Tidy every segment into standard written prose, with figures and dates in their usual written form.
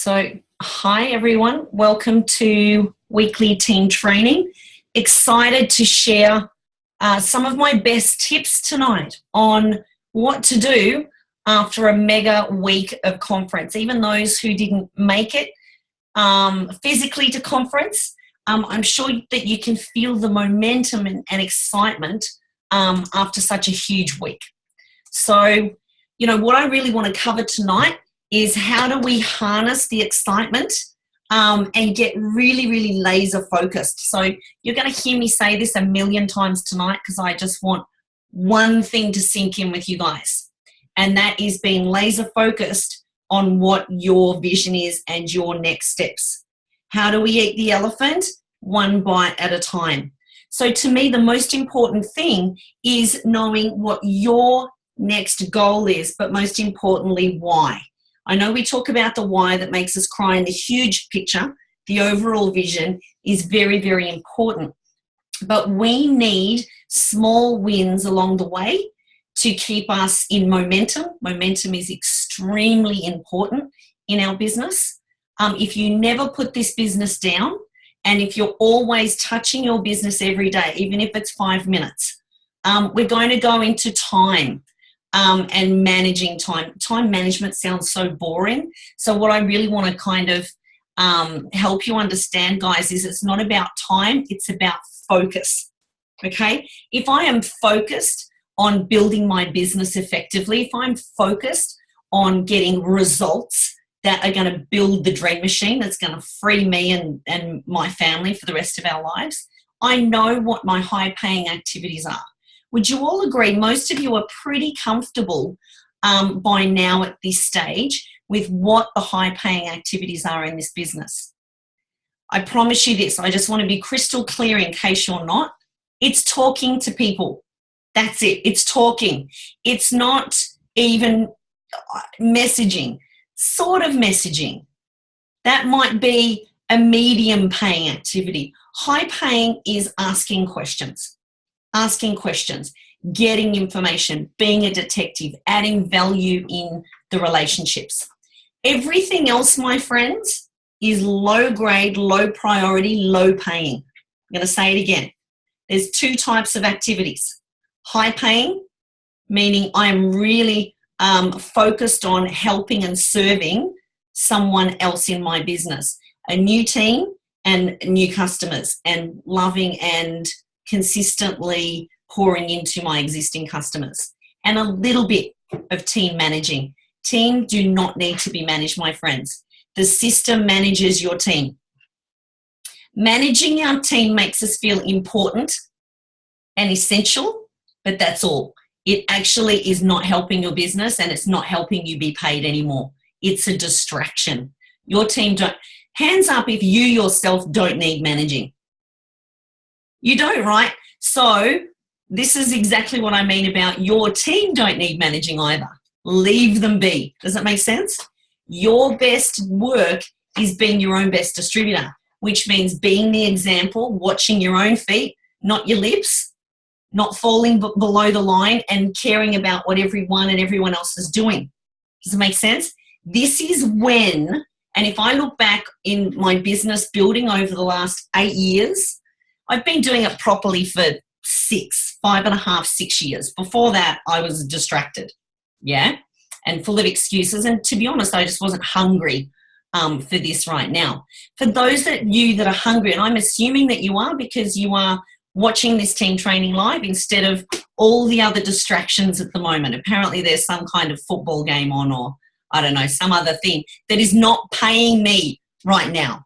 So, hi everyone, welcome to weekly team training. Excited to share some of my best tips tonight on what to do after a mega week of conference. Even those who didn't make it physically to conference, I'm sure that you can feel the momentum and excitement after such a huge week. So, what I really want to cover tonight is how do we harness the excitement and get really, really laser focused. So you're going to hear me say this a million times tonight because I just want one thing to sink in with you guys, and that is being laser focused on what your vision is and your next steps. How do we eat the elephant? One bite at a time. So to me, the most important thing is knowing what your next goal is, but most importantly, why. I know we talk about the why that makes us cry in the huge picture. The overall vision is very, very important. But we need small wins along the way to keep us in momentum. Momentum is extremely important in our business. If you never put this business down, and if you're always touching your business every day, even if it's 5 minutes, we're going to go into time. And managing time. Time management sounds so boring. So what I really want to kind of help you understand, guys, is it's not about time, it's about focus. Okay? If I am focused on building my business effectively, if I'm focused on getting results that are going to build the dream machine, that's going to free me and my family for the rest of our lives, I know what my high-paying activities are. Would you all agree most of you are pretty comfortable by now at this stage with what the high-paying activities are in this business? I promise you this. I just want to be crystal clear in case you're not. It's talking to people. That's it. It's talking. It's not even messaging. Sort of messaging. That might be a medium-paying activity. High-paying is asking questions. Asking questions, getting information, being a detective, adding value in the relationships. Everything else, my friends, is low grade, low priority, low paying. I'm going to say it again. There's 2 types of activities. High paying, meaning I'm really focused on helping and serving someone else in my business, a new team and new customers, and loving and consistently pouring into my existing customers, and a little bit of team managing. Team do not need to be managed, my friends. The system manages your team. Managing our team makes us feel important and essential, but that's all. It actually is not helping your business, and it's not helping you be paid anymore. It's a distraction. Your team don't. Hands up if you yourself don't need managing. You don't, right? So this is exactly what I mean about your team don't need managing either. Leave them be. Does that make sense? Your best work is being your own best distributor, which means being the example, watching your own feet, not your lips, not falling below the line, and caring about what everyone and everyone else is doing. Does it make sense? This is when, and if I look back in my business building over the last 8 years, I've been doing it properly for 5.5, 6 years. Before that, I was distracted, and full of excuses. And to be honest, I just wasn't hungry for this right now. For those that are hungry, and I'm assuming that you are because you are watching this team training live instead of all the other distractions at the moment. Apparently there's some kind of football game on, or I don't know, some other thing that is not paying me right now.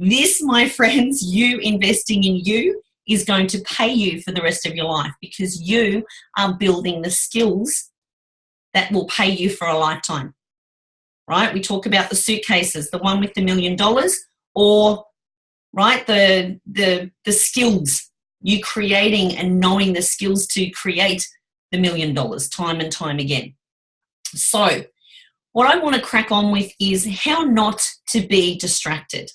This, my friends, you investing in you is going to pay you for the rest of your life because you are building the skills that will pay you for a lifetime, right? We talk about the suitcases, the one with the $1 million, or, right, the skills, you creating and knowing the skills to create the $1 million time and time again. So what I want to crack on with is how not to be distracted.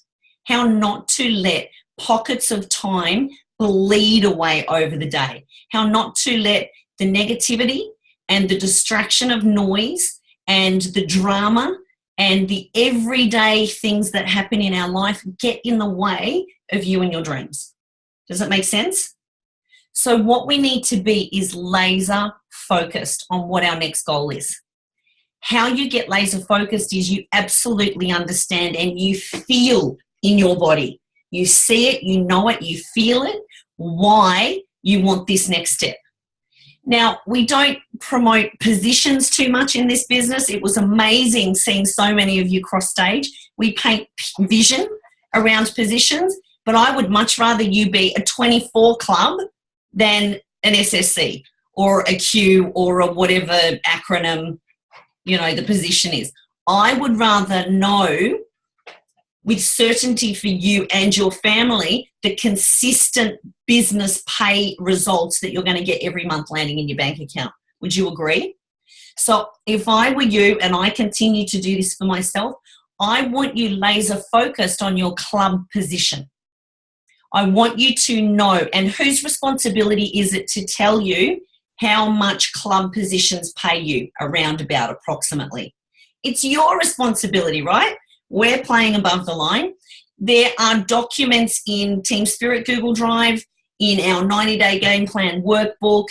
How not to let pockets of time bleed away over the day. How not to let the negativity and the distraction of noise and the drama and the everyday things that happen in our life get in the way of you and your dreams. Does that make sense? So what we need to be is laser focused on what our next goal is. How you get laser focused is you absolutely understand and you feel in your body. You see it, you know it, you feel it, why you want this next step. Now, we don't promote positions too much in this business. It was amazing seeing so many of you cross stage. We paint vision around positions, but I would much rather you be a 24 club than an SSC or a Q or a whatever acronym, the position is. I would rather know with certainty for you and your family the consistent business pay results that you're going to get every month landing in your bank account. Would you agree? So if I were you, and I continue to do this for myself, I want you laser focused on your club position. I want you to know, and whose responsibility is it to tell you how much club positions pay you around about approximately? It's your responsibility, right? We're playing above the line. There are documents in Team Spirit Google Drive, in our 90-day game plan workbook,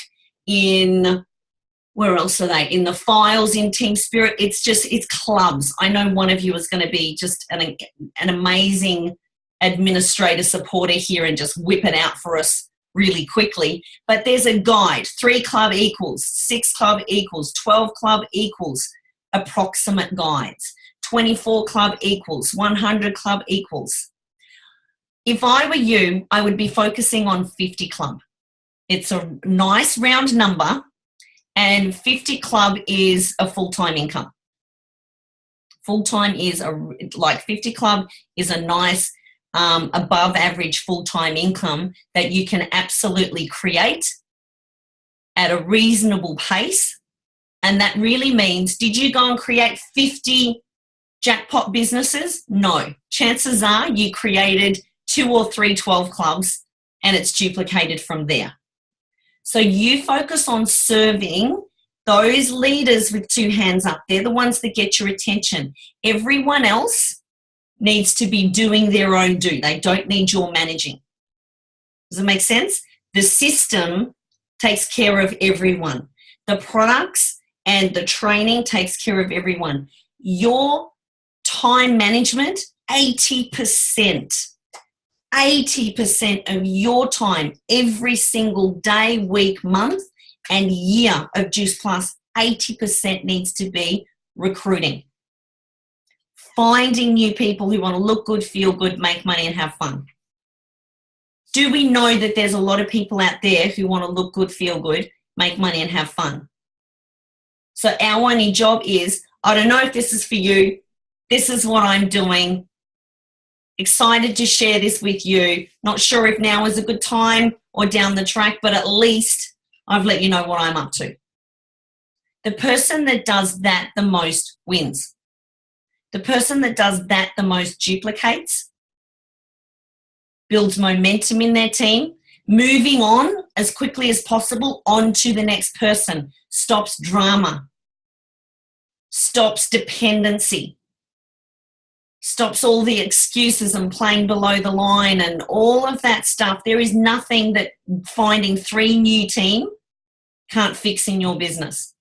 where else are they? In the files in Team Spirit. It's clubs. I know one of you is going to be just an amazing administrator supporter here and just whip it out for us really quickly. But there's a guide. 3 club equals, 6 club equals, 12 club equals, approximate guides. 24 club equals, 100 club equals. If I were you, I would be focusing on 50 club. It's a nice round number, and 50 club is a full-time income. Full-time is 50 club is a nice above average full-time income that you can absolutely create at a reasonable pace. And that really means, did you go and create 50 jackpot businesses? No. Chances are you created 2 or 3 12 clubs and it's duplicated from there. So you focus on serving those leaders with 2 hands up. They're the ones that get your attention. Everyone else needs to be doing their own do. They don't need your managing. Does it make sense? The system takes care of everyone. The products and the training takes care of everyone. Your time management, 80% of your time every single day, week, month, and year of Juice Plus, 80% needs to be recruiting. Finding new people who want to look good, feel good, make money, and have fun. Do we know that there's a lot of people out there who want to look good, feel good, make money, and have fun? So our only job is, I don't know if this is for you, this is what I'm doing. Excited to share this with you. Not sure if now is a good time or down the track, but at least I've let you know what I'm up to. The person that does that the most wins. The person that does that the most duplicates, builds momentum in their team, moving on as quickly as possible on to the next person, stops drama, stops dependency, stops all the excuses and playing below the line and all of that stuff. There is nothing that finding 3 new team can't fix in your business.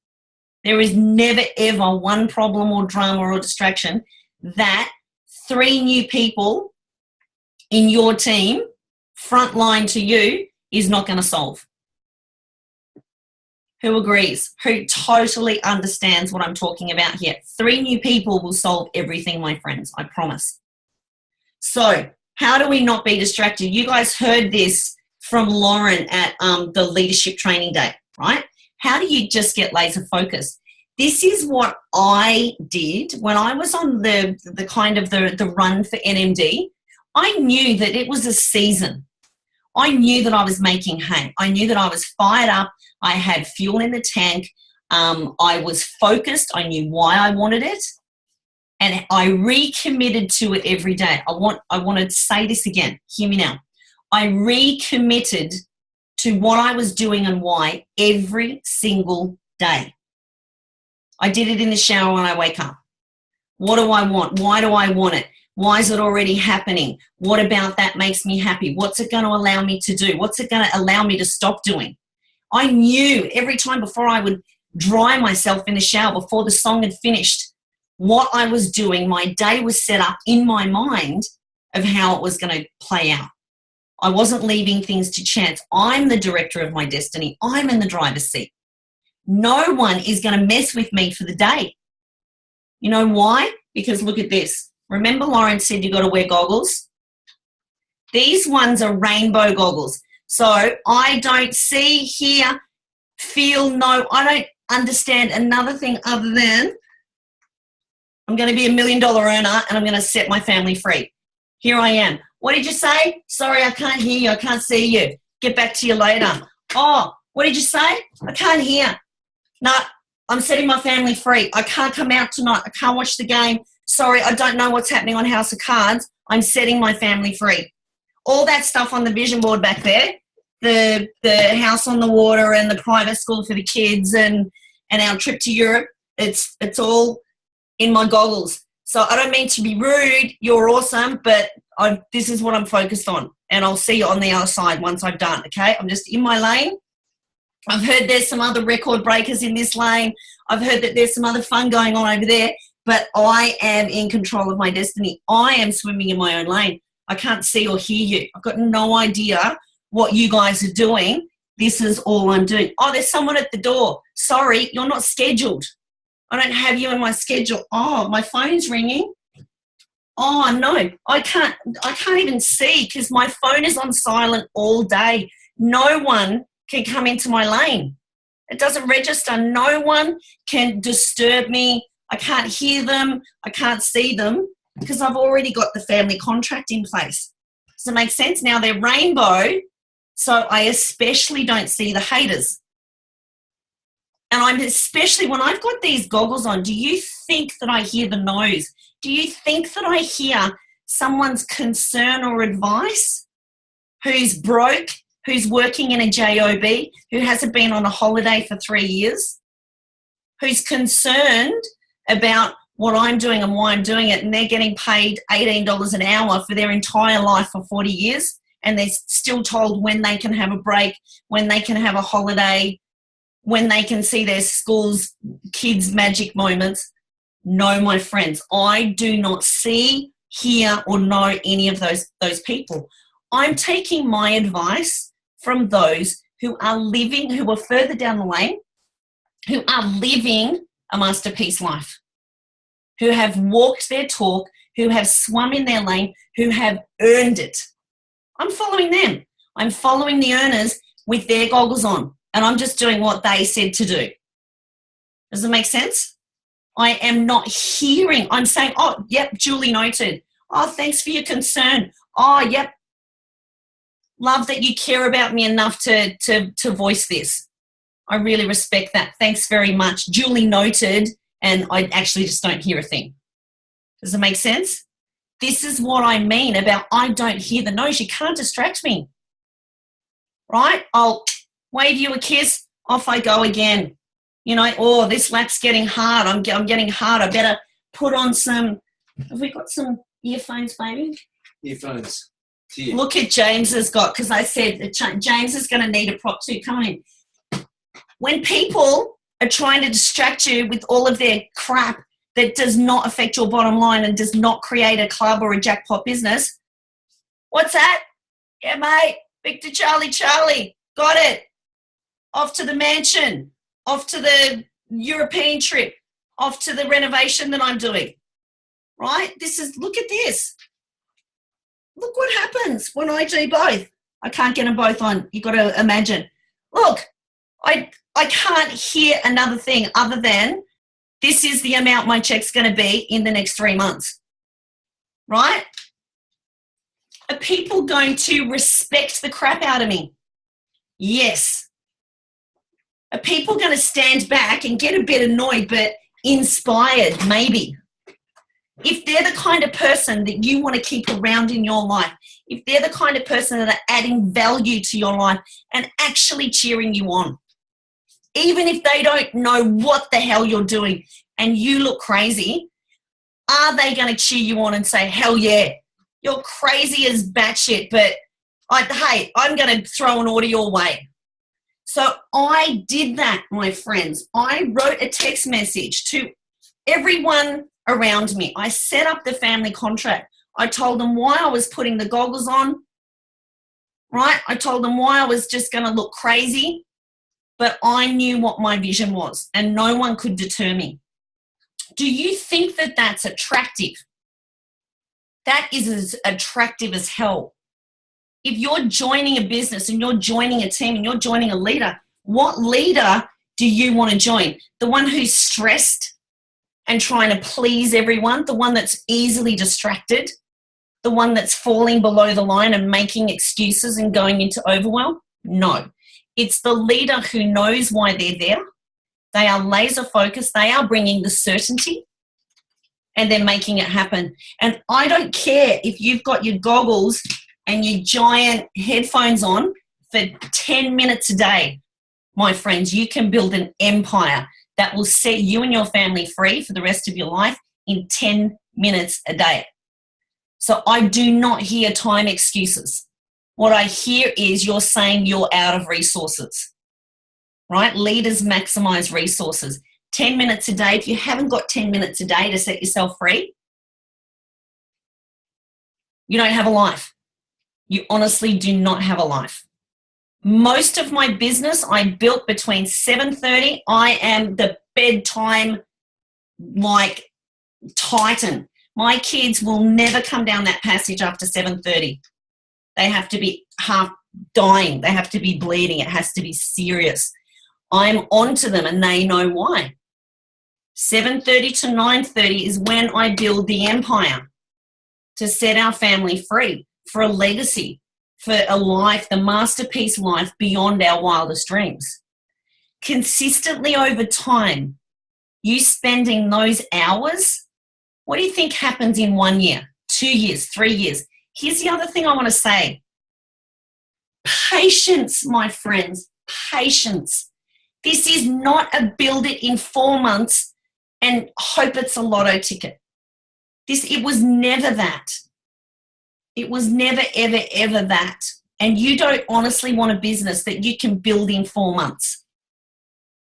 There is never ever one problem or drama or distraction that 3 new people in your team, front line to you, is not going to solve. Who agrees? Who totally understands what I'm talking about here? 3 new people will solve everything, my friends, I promise. So how do we not be distracted? You guys heard this from Lauren at the Leadership Training Day, right? How do you just get laser focused? This is what I did when I was on the run for NMD. I knew that it was a season. I knew that I was making hay. I knew that I was fired up. I had fuel in the tank. I was focused. I knew why I wanted it. And I recommitted to it every day. I want to say this again. Hear me now. I recommitted to what I was doing and why every single day. I did it in the shower when I wake up. What do I want? Why do I want it? Why is it already happening? What about that makes me happy? What's it going to allow me to do? What's it going to allow me to stop doing? I knew every time before I would dry myself in the shower, before the song had finished, what I was doing. My day was set up in my mind of how it was going to play out. I wasn't leaving things to chance. I'm the director of my destiny. I'm in the driver's seat. No one is going to mess with me for the day. You know why? Because look at this. Remember Lauren said you got to wear goggles? These ones are rainbow goggles. So I don't see, hear, feel, know. I don't understand another thing other than I'm going to be $1 million earner and I'm going to set my family free. Here I am. What did you say? Sorry, I can't hear you. I can't see you. Get back to you later. Oh, what did you say? I can't hear. No, I'm setting my family free. I can't come out tonight. I can't watch the game. Sorry, I don't know what's happening on House of Cards. I'm setting my family free. All that stuff on the vision board back there, the house on the water and the private school for the kids and our trip to Europe, it's all in my goggles. So I don't mean to be rude. You're awesome, but this is what I'm focused on. And I'll see you on the other side once I've done, okay? I'm just in my lane. I've heard there's some other record breakers in this lane. I've heard that there's some other fun going on over there. But I am in control of my destiny. I am swimming in my own lane. I can't see or hear you. I've got no idea what you guys are doing. This is all I'm doing. Oh, there's someone at the door. Sorry, you're not scheduled. I don't have you in my schedule. Oh, my phone's ringing. Oh, no, I can't even see because my phone is on silent all day. No one can come into my lane. It doesn't register. No one can disturb me. I can't hear them. I can't see them because I've already got the family contract in place. Does it make sense? Now they're rainbow, so I especially don't see the haters. And I'm especially, when I've got these goggles on, do you think that I hear the no's? Do you think that I hear someone's concern or advice who's broke, who's working in a job, who hasn't been on a holiday for 3 years, who's concerned about what I'm doing and why I'm doing it, and they're getting paid $18 an hour for their entire life for 40 years, and they're still told when they can have a break, when they can have a holiday, when they can see their school's kids' magic moments. No, my friends, I do not see, hear, or know any of those people. I'm taking my advice from those who are living, who are further down the lane, who are living a masterpiece life, who have walked their talk, who have swum in their lane, who have earned it. I'm following them. I'm following the earners with their goggles on, and I'm just doing what they said to do. Does it make sense? I am not hearing. I'm saying, oh, yep, duly noted. Oh, thanks for your concern. Oh, yep. Love that you care about me enough to voice this. I really respect that. Thanks very much. Duly noted. And I actually just don't hear a thing. Does it make sense? This is what I mean about I don't hear the noise. You can't distract me. Right? I'll wave you a kiss. Off I go again. You know, oh, this lap's getting hard. I'm getting hard. I better put on some. Have we got some earphones, baby? Earphones. Here. Look at James has got, because I said that James is going to need a prop too. Come on in. When people are trying to distract you with all of their crap that does not affect your bottom line and does not create a club or a jackpot business, what's that? Yeah, mate. Victor Charlie. Got it. Off to the mansion. Off to the European trip. Off to the renovation that I'm doing. Right? Look at this. Look what happens when I do both. I can't get them both on. You've got to imagine. Look, I can't hear another thing other than this is the amount my check's going to be in the next 3 months. Right? Are people going to respect the crap out of me? Yes. Are people going to stand back and get a bit annoyed but inspired? Maybe. If they're the kind of person that you want to keep around in your life, if they're the kind of person that are adding value to your life and actually cheering you on, even if they don't know what the hell you're doing and you look crazy, Are they going to cheer you on and say, hell yeah, you're crazy as batshit, but hey, I'm going to throw an order your way. So I did that, my friends. I wrote a text message to everyone around me. I set up the family contract. I told them why I was putting the goggles on, right? I told them why I was just going to look crazy, but I knew what my vision was and no one could deter me. Do you think that that's attractive? That is as attractive as hell. If you're joining a business and you're joining a team and you're joining a leader, what leader do you want to join? The one who's stressed and trying to please everyone? The one that's easily distracted? The one that's falling below the line and making excuses and going into overwhelm? No. It's the leader who knows why they're there. They are laser focused. They are bringing the certainty and they're making it happen. And I don't care if you've got your goggles and your giant headphones on for 10 minutes a day. My friends, you can build an empire that will set you and your family free for the rest of your life in 10 minutes a day. So I do not hear time excuses. What I hear is you're saying you're out of resources, right? Leaders maximize resources. 10 minutes a day. If you haven't got 10 minutes a day to set yourself free, you don't have a life. You honestly do not have a life. Most of my business I built between 7:30. I am the bedtime like titan. My kids will never come down that passage after 7:30. They have to be half dying. They have to be bleeding. It has to be serious. I'm onto them and they know why. 7:30 to 9:30 is when I build the empire to set our family free for a legacy, for a life, the masterpiece life beyond our wildest dreams. Consistently over time, you spending those hours, what do you think happens in 1 year, 2 years, 3 years? Here's the other thing I want to say. Patience, my friends, patience. This is not a build it in 4 months and hope it's a lotto ticket. It was never that. It was never, ever, ever that. And you don't honestly want a business that you can build in 4 months.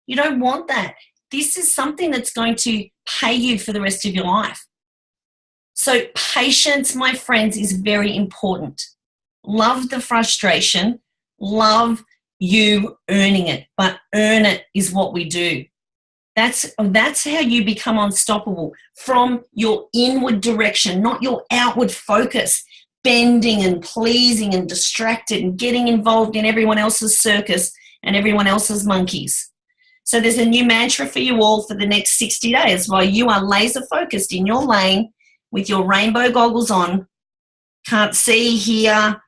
You don't want that. This is something that's going to pay you for the rest of your life. So patience, my friends, is very important. Love the frustration. Love you earning it. But earn it is what we do. That's how you become unstoppable, from your inward direction, not your outward focus, bending and pleasing and distracted and getting involved in everyone else's circus and everyone else's monkeys. So there's a new mantra for you all for the next 60 days while you are laser focused in your lane with your rainbow goggles on, can't see, hear,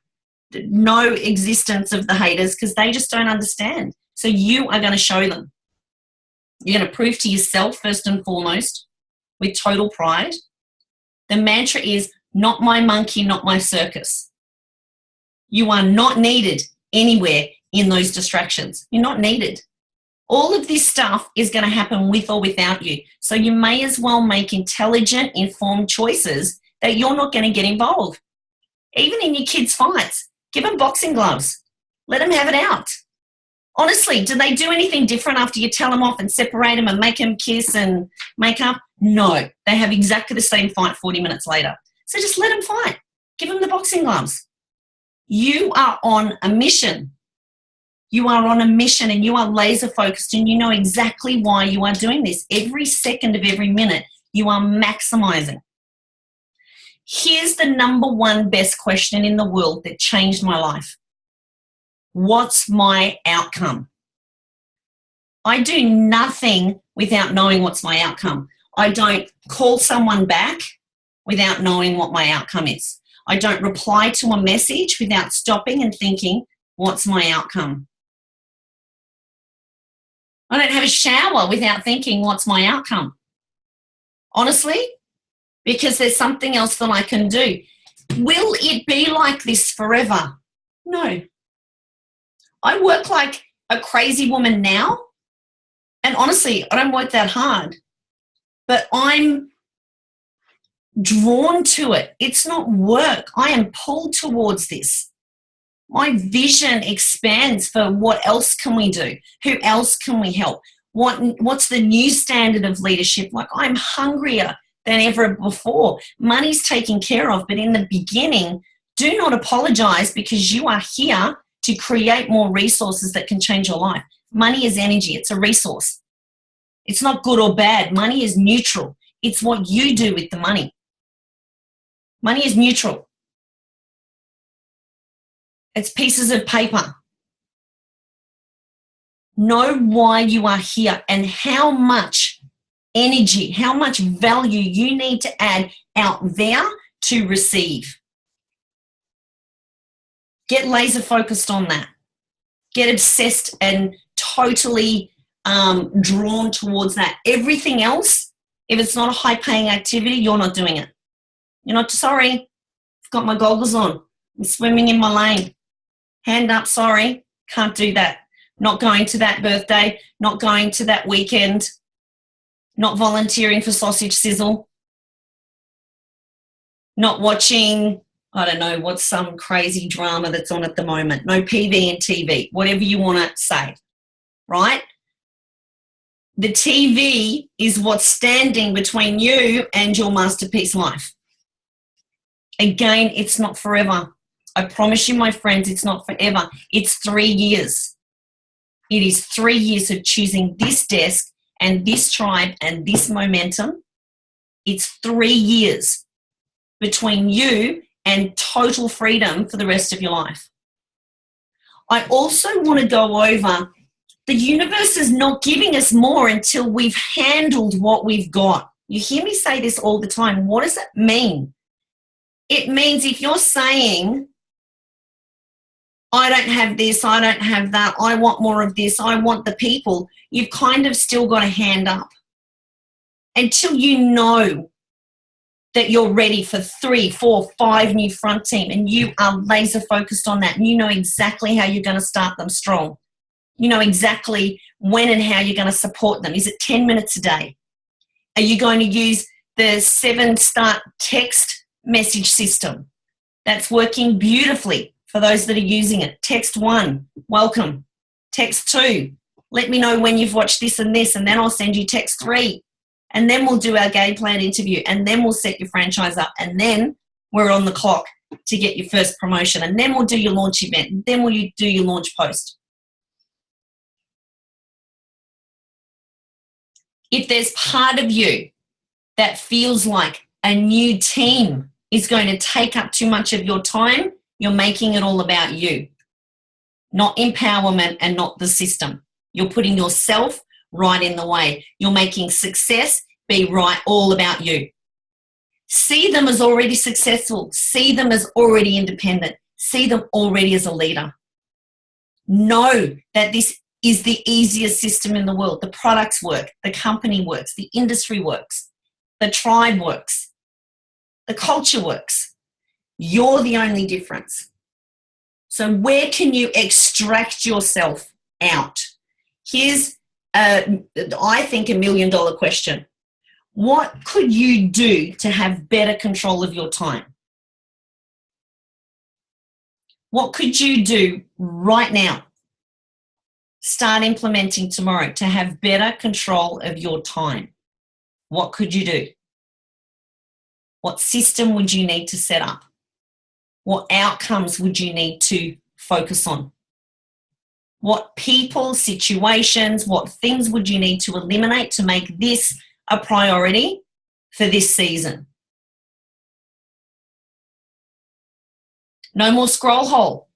no existence of the haters because they just don't understand. So you are going to show them. You're going to prove to yourself first and foremost with total pride. The mantra is, not my monkey, not my circus. You are not needed anywhere in those distractions. You're not needed. All of this stuff is going to happen with or without you. So you may as well make intelligent, informed choices that you're not going to get involved. Even in your kids' fights, give them boxing gloves. Let them have it out. Honestly, do they do anything different after you tell them off and separate them and make them kiss and make up? No, they have exactly the same fight 40 minutes later. So just let them fight. Give them the boxing gloves. You are on a mission. You are on a mission and you are laser focused and you know exactly why you are doing this. Every second of every minute, you are maximizing. Here's the number one best question in the world that changed my life. What's my outcome? I do nothing without knowing what's my outcome. I don't call someone back without knowing what my outcome is. I don't reply to a message without stopping and thinking, what's my outcome? I don't have a shower without thinking, what's my outcome? Honestly, because there's something else that I can do. Will it be like this forever? No. I work like a crazy woman now, and honestly, I don't work that hard, but I'm drawn to it. It's not work. I am pulled towards this. My vision expands for what else can we do? Who else can we help? What's the new standard of leadership? Like, I'm hungrier than ever before. Money's taken care of, but in the beginning, do not apologize, because you are here to create more resources that can change your life. Money is energy. It's a resource. It's not good or bad. Money is neutral. It's what you do with the money. Money is neutral. It's pieces of paper. Know why you are here and how much energy, how much value you need to add out there to receive. Get laser focused on that. Get obsessed and totally drawn towards that. Everything else, if it's not a high-paying activity, you're not doing it. You're not, sorry, I've got my goggles on. I'm swimming in my lane. Hand up, sorry, can't do that. Not going to that birthday, not going to that weekend, not volunteering for sausage sizzle, not watching, I don't know, what's some crazy drama that's on at the moment. No PV and TV, whatever you want to say, right? The TV is what's standing between you and your masterpiece life. Again, it's not forever. I promise you, my friends, it's not forever. It's 3 years. It is 3 years of choosing this desk and this tribe and this momentum. It's 3 years between you and total freedom for the rest of your life. I also want to go over, the universe is not giving us more until we've handled what we've got. You hear me say this all the time. What does it mean? It means if you're saying, I don't have this, I don't have that, I want more of this, I want the people, you've kind of still got a hand up. Until you know that you're ready for 3, 4, 5 new front team and you are laser focused on that and you know exactly how you're going to start them strong. You know exactly when and how you're going to support them. Is it 10 minutes a day? Are you going to use the 7-start text message system? That's working beautifully for those that are using it. Text 1, welcome. Text 2, let me know when you've watched this, and then I'll send you text 3. And then we'll do our game plan interview, and then we'll set your franchise up, and then we're on the clock to get your first promotion, and then we'll do your launch event, and then we'll do your launch post. If there's part of you that feels like a new team is going to take up too much of your time, you're making it all about you, not empowerment and not the system. You're putting yourself right in the way. You're making success be right all about you. See them as already successful. See them as already independent. See them already as a leader. Know that this is the easiest system in the world. The products work, the company works, the industry works, the tribe works, the culture works. You're the only difference. So where can you extract yourself out? Here's, I think, $1 million question. What could you do to have better control of your time? What could you do right now? Start implementing tomorrow to have better control of your time. What could you do? What system would you need to set up? What outcomes would you need to focus on? What people, situations, what things would you need to eliminate to make this a priority for this season? No more scroll hole.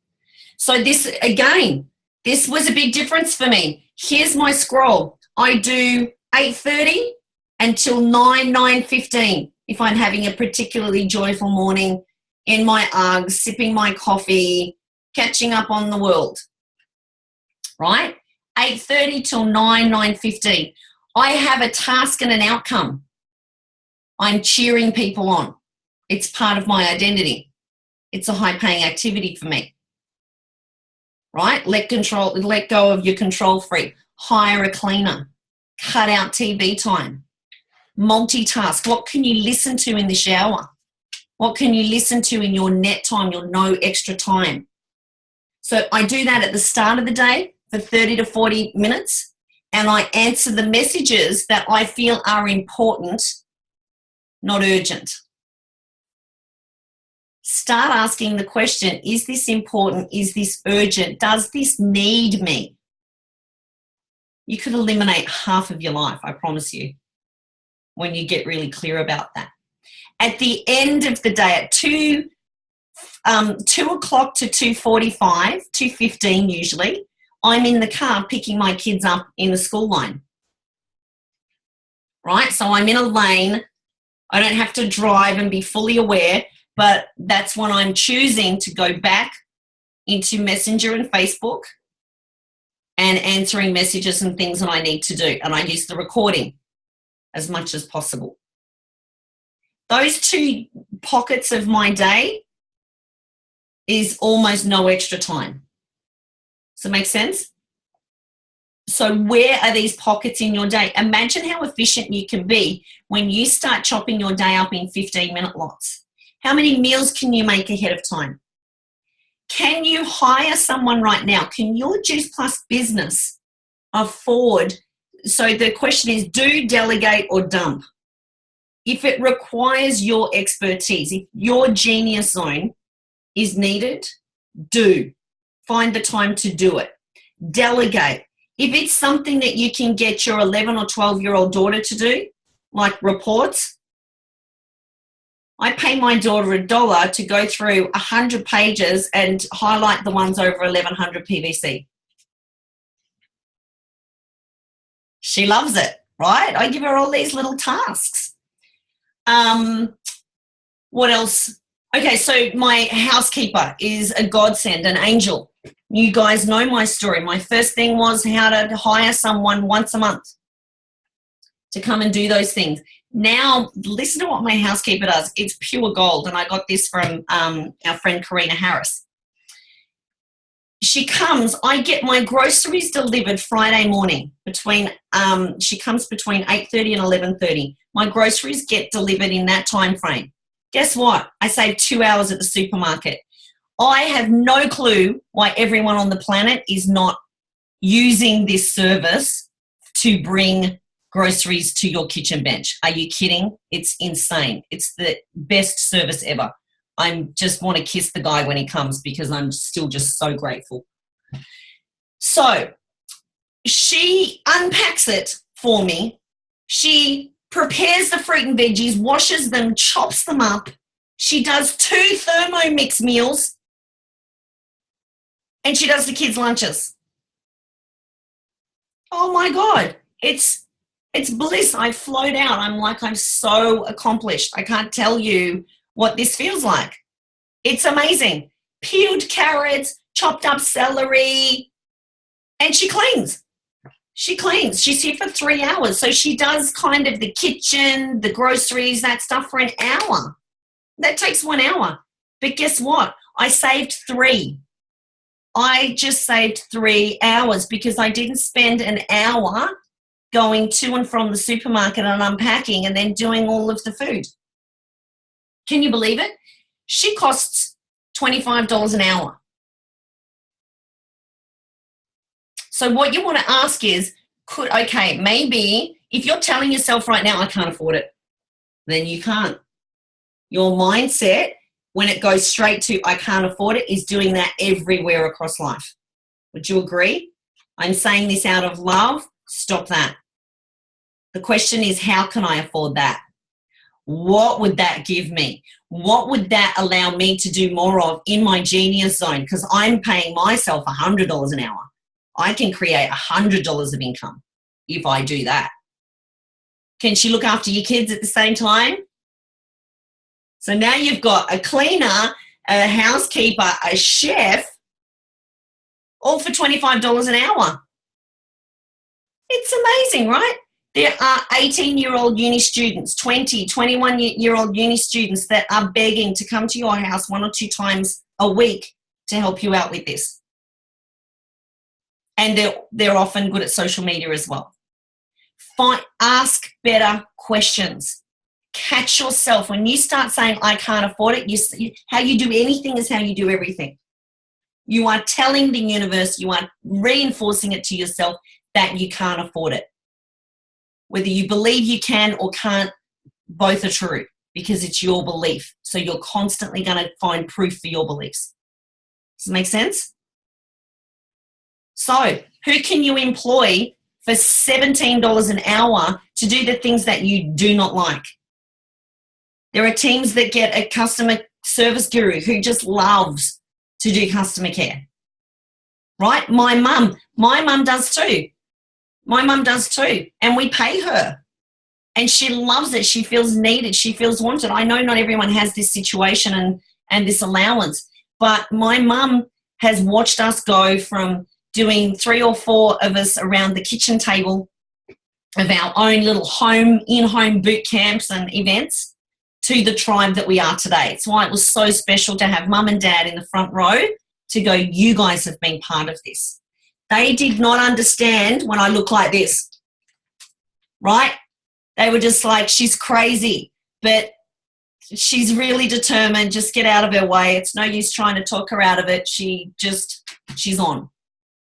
So this, again, this was a big difference for me. Here's my scroll. I do 8:30 until 9:15 if I'm having a particularly joyful morning in my Uggs, sipping my coffee, catching up on the world, right? 8:30 till 9:15. I have a task and an outcome. I'm cheering people on. It's part of my identity. It's a high-paying activity for me, right? Let go of your control freak. Hire a cleaner. Cut out TV time. multitask. What can you listen to in the shower? What can you listen to in your net time, your no extra time? So I do that at the start of the day for 30 to 40 minutes, and I answer the messages that I feel are important, not urgent. Start asking the question, is this important? Is this urgent? Does this need me? You could eliminate half of your life, I promise you, when you get really clear about that. At the end of the day, at 2 o'clock to 2:45, 2:15 usually, I'm in the car picking my kids up in the school line. Right? So I'm in a lane. I don't have to drive and be fully aware, but that's when I'm choosing to go back into Messenger and Facebook and answering messages and things that I need to do. And I use the recording as much as possible. Those 2 pockets of my day is almost no extra time. Does that make sense? So where are these pockets in your day? Imagine how efficient you can be when you start chopping your day up in 15-minute lots. How many meals can you make ahead of time? Can you hire someone right now? Can your Juice Plus business afford? So the question is, do, delegate, or dump? If it requires your expertise, if your genius zone is needed, do. Find the time to do it. Delegate. If it's something that you can get your 11 or 12-year-old daughter to do, like reports, I pay my daughter $1 to go through 100 pages and highlight the ones over 1100 PVC. She loves it, right? I give her all these little tasks. What else? Okay, so my housekeeper is a godsend, an angel. You guys know my story. My first thing was how to hire someone once a month to come and do those things. Now, listen to what my housekeeper does. It's pure gold, and I got this from our friend Karina Harris. She comes, I get my groceries delivered Friday morning she comes between 8:30 and 11:30. My groceries get delivered in that time frame. Guess what? I save 2 hours at the supermarket. I have no clue why everyone on the planet is not using this service to bring groceries to your kitchen bench. Are you kidding? It's insane. It's the best service ever. I just want to kiss the guy when he comes because I'm still just so grateful. So she unpacks it for me. She prepares the fruit and veggies, washes them, chops them up. She does 2 Thermomix meals, and she does the kids' lunches. Oh my God, it's bliss. I float out. I'm like, I'm so accomplished. I can't tell you what this feels like. It's amazing. Peeled carrots, chopped up celery, and she cleans. She cleans. She's here for 3 hours. So she does kind of the kitchen, the groceries, that stuff for an hour. That takes 1 hour. But guess what? I saved 3. I just saved 3 hours because I didn't spend an hour going to and from the supermarket and unpacking and then doing all of the food. Can you believe it? She costs $25 an hour. So what you want to ask is, maybe if you're telling yourself right now, I can't afford it, then you can't. Your mindset, when it goes straight to I can't afford it, is doing that everywhere across life. Would you agree? I'm saying this out of love. Stop that. The question is, how can I afford that? What would that give me? What would that allow me to do more of in my genius zone? Because I'm paying myself $100 an hour. I can create $100 of income if I do that. Can she look after your kids at the same time? So now you've got a cleaner, a housekeeper, a chef, all for $25 an hour. It's amazing, right? There are 18-year-old uni students, 20, 21-year-old uni students that are begging to come to your house 1 or 2 times a week to help you out with this. And they're often good at social media as well. Ask better questions. Catch yourself. When you start saying, I can't afford it, how you do anything is how you do everything. You are telling the universe, you are reinforcing it to yourself that you can't afford it. Whether you believe you can or can't, both are true because it's your belief. So you're constantly going to find proof for your beliefs. Does it make sense? So who can you employ for $17 an hour to do the things that you do not like? There are teams that get a customer service guru who just loves to do customer care, right? My mum does too. My mum does too, and we pay her. And she loves it. She feels needed. She feels wanted. I know not everyone has this situation and this allowance, but my mum has watched us go from doing 3 or 4 of us around the kitchen table of our own little in-home boot camps and events to the tribe that we are today. It's why it was so special to have mum and dad in the front row to go, you guys have been part of this. They did not understand when I look like this, right? They were just like, she's crazy, but she's really determined. Just get out of her way. It's no use trying to talk her out of it. She's on.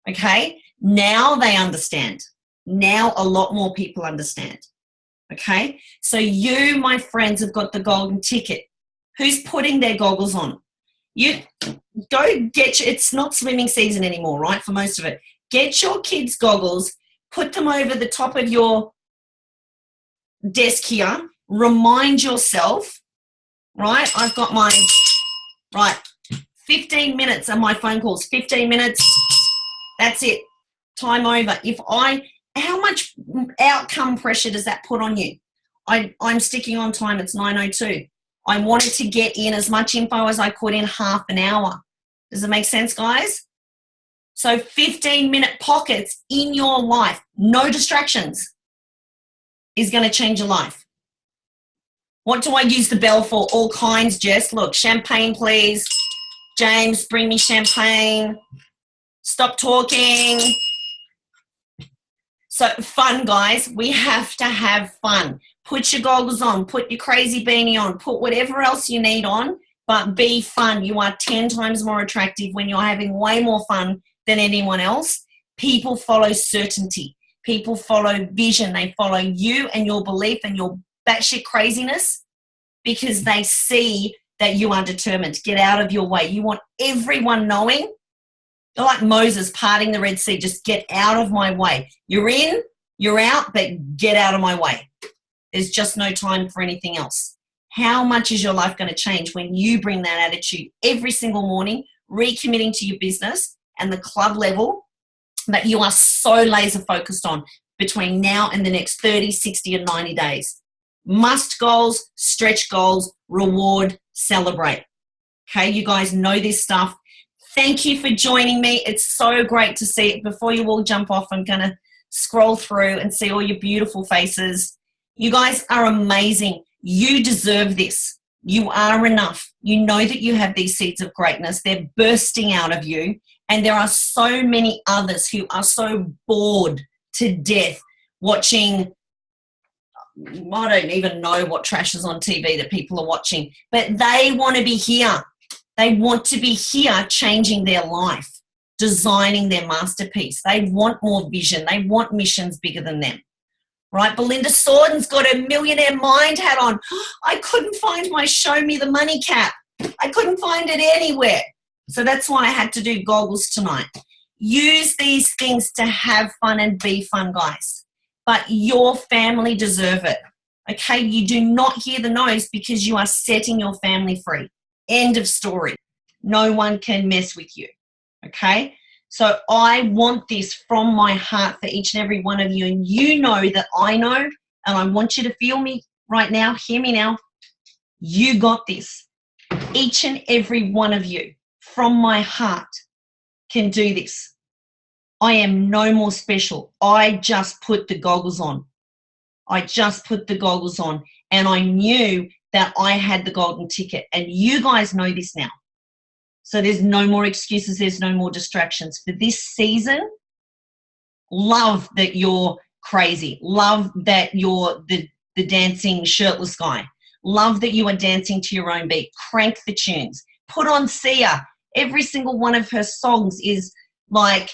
Okay? Now they understand. Now a lot more people understand. Okay? So you, my friends, have got the golden ticket. Who's putting their goggles on? You go it's not swimming season anymore, right? For most of it. Get your kids' goggles, put them over the top of your desk here. Remind yourself, right? I've got 15 minutes of my phone calls. 15 minutes. That's it. Time over. How much outcome pressure does that put on you? I'm sticking on time. It's 9:02. I wanted to get in as much info as I could in half an hour. Does it make sense, guys? So 15-minute pockets in your life, no distractions, is going to change your life. What do I use the bell for? All kinds, Jess. Look, champagne, please. James, bring me champagne. Stop talking. So fun, guys. We have to have fun. Put your goggles on. Put your crazy beanie on. Put whatever else you need on, but be fun. You are 10 times more attractive when you're having way more fun than anyone else. People follow certainty. People follow vision. They follow you and your belief and your batshit craziness because they see that you are determined. Get out of your way. You want everyone knowing. You're like Moses parting the Red Sea. Just get out of my way. You're in, you're out, but get out of my way. There's just no time for anything else. How much is your life going to change when you bring that attitude every single morning, recommitting to your business and the club level that you are so laser focused on between now and the next 30, 60, and 90 days? Must goals, stretch goals, reward, celebrate. Okay, you guys know this stuff. Thank you for joining me. It's so great to see it. Before you all jump off, I'm going to scroll through and see all your beautiful faces. You guys are amazing. You deserve this. You are enough. You know that you have these seeds of greatness. They're bursting out of you. And there are so many others who are so bored to death watching, I don't even know what trash is on TV that people are watching, but they want to be here. They want to be here changing their life, designing their masterpiece. They want more vision. They want missions bigger than them, right? Belinda Sorden's got a millionaire mind hat on. I couldn't find my show me the money cap. I couldn't find it anywhere. So that's why I had to do goggles tonight. Use these things to have fun and be fun, guys. But your family deserve it, okay? You do not hear the noise because you are setting your family free. End of story. No one can mess with you, okay? So I want this from my heart for each and every one of you, and you know that I know, and I want you to feel me right now, hear me now. You got this. Each and every one of you from my heart can do this. I am no more special. I just put the goggles on. I just put the goggles on, and I knew that I had the golden ticket, and you guys know this now. So there's no more excuses. There's no more distractions. For this season, love that you're crazy. Love that you're the dancing shirtless guy. Love that you are dancing to your own beat. Crank the tunes. Put on Sia. Every single one of her songs is like,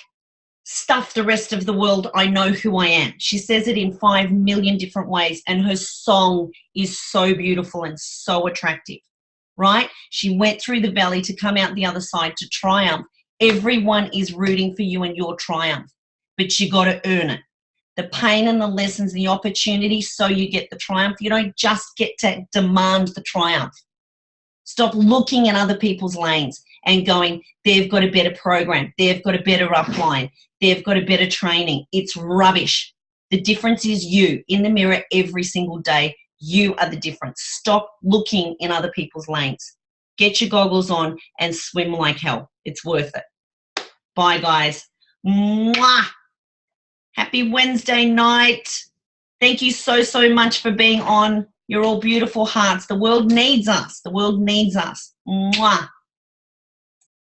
stuff the rest of the world, I know who I am. She says it in 5 million different ways, and her song is so beautiful and so attractive, right? She went through the valley to come out the other side to triumph. Everyone is rooting for you and your triumph, but you got to earn it. The pain and the lessons and the opportunity, so you get the triumph. You don't just get to demand the triumph. Stop looking at other people's lanes and going, they've got a better program, they've got a better upline, they've got a better training. It's rubbish. The difference is you. In the mirror every single day, you are the difference. Stop looking in other people's lanes. Get your goggles on and swim like hell. It's worth it. Bye, guys. Mwah! Happy Wednesday night. Thank you so, so much for being on. You're all beautiful hearts. The world needs us. The world needs us. Mwah.